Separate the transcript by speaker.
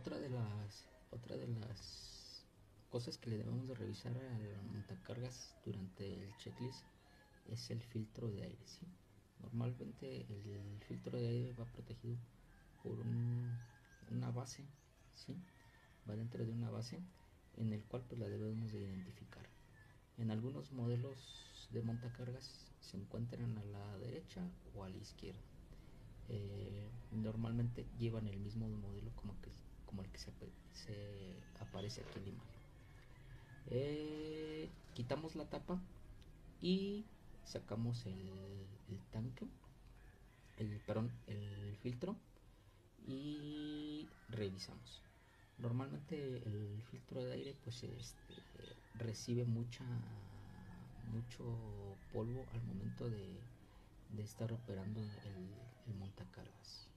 Speaker 1: Otra de las cosas que le debemos de revisar al montacargas durante el checklist es el filtro de aire, ¿sí? Normalmente el filtro de aire va protegido por una base, ¿sí? Va dentro de una base en el cual pues la debemos de identificar. En algunos modelos de montacargas se encuentran a la derecha o a la izquierda. Normalmente llevan el mismo modelo como el que se aparece aquí en la imagen. Quitamos la tapa y sacamos el tanque, el filtro, y revisamos. Normalmente el filtro de aire pues recibe mucho polvo al momento de estar operando el montacargas.